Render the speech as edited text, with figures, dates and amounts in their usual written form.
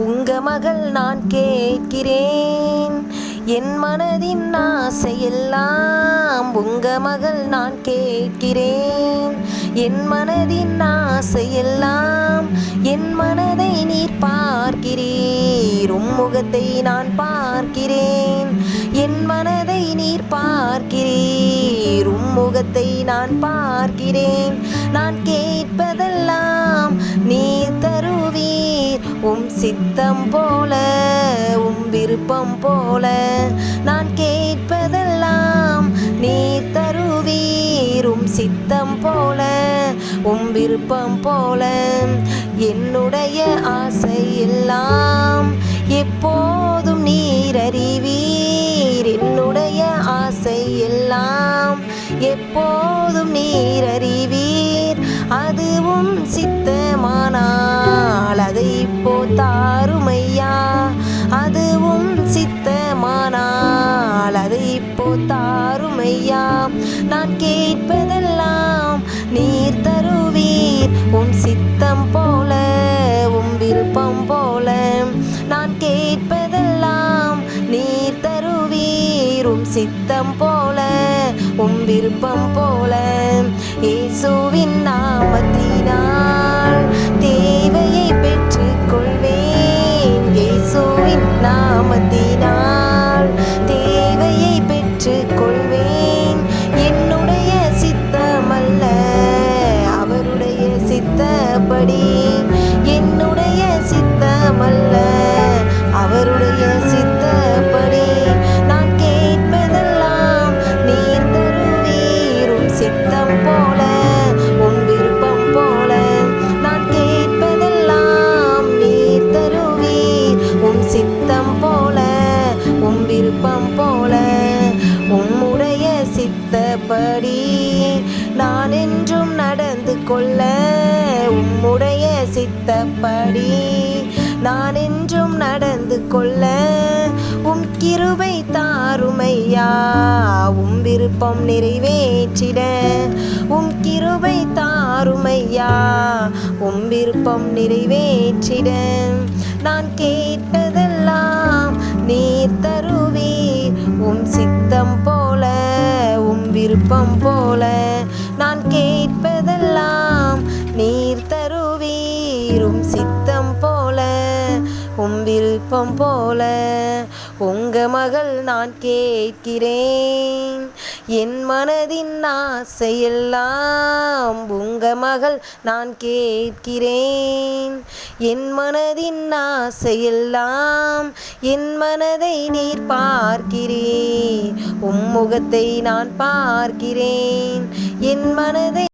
உங்க மகள் நான் கேட்கிறேன், என் மனதின் ஆசையெல்லாம். உங்க மகள் நான் கேட்கிறேன், என் மனதின் ஆசையெல்லாம். என் மனதை நீர் பார்க்கிறீர், முகத்தை நான் பார்க்கிறேன். என் மனதை நீர் பார்க்கிறீர், முகத்தை நான் பார்க்கிறேன். நான் கேட்பதெல்லாம் நீர் தருவீர், சித்தம் போல விருப்பம் போல. நான் கேட்பதெல்லாம் நீர் தருவீர், சித்தம் போல விருப்பம் போல. என்னுடைய ஆசை எல்லாம் எப்போதும் நீர் அறிவீர். என்னுடைய ஆசை எல்லாம் எப்போதும் நீர் அறிவீர். அதுவும் சித்தமானால் அதை இப்போ தாருமையா. அதுவும் சித்தமானால் அதை இப்போ தாருமையா. நான் கேட்பதெல்லாம் நீர் தருவீர், சித்தம் போல விருப்பம் போல. நான் கேட்பதெல்லாம் நீர் தருவீர், சித்தம் போல விருப்பம் போல. இயேசுவின் நாமத்தினால் தேவையை பெற்றுக்கொள்வேன். இயேசுவின் நாமத்தினால் தேவையை பெற்றுக்கொள்வேன். என்னுடைய சித்தமல்ல அவருடைய சித்தப்படி. என்னுடைய சித்தமல்ல அவருடைய சித்தப்படி. நான் கேட்பதெல்லாம் நீர் தருவீர், சித்தம் போல விருப்பம் போல. நான் கேட்பதெல்லாம் நீர் தருவீர், சித்தம் போல விருப்பம் போல. உம்முடைய சித்தப்படி நான் என்றும் நடந்து கொள்ள. உம்முடைய சித்தப்படி நான் என்றும் நடந்து கொள்ள. கிருபை தாருமையா, விருப்பம் நிறைவேற்றிட. கிருபை தாருமையா, விருப்பம் நிறைவேற்றிட. நான் கேட்டதெல்லாம் நீர் தருவீர், சித்தம் போல விருப்பம் போல. நான் கேட்பதெல்லாம் நீர் தருவீர், சித்தம் போல விருப்பம் போல. உங்க மகள் நான் கேட்கிறேன், என் மனதின் ஆசையெல்லாம். உங்க மகள் நான் கேட்கிறேன், என் மனதின் ஆசையெல்லாம். என் மனதை நீர் பார்க்கிறீர், முகத்தை நான் பார்க்கிறேன். என் மனதை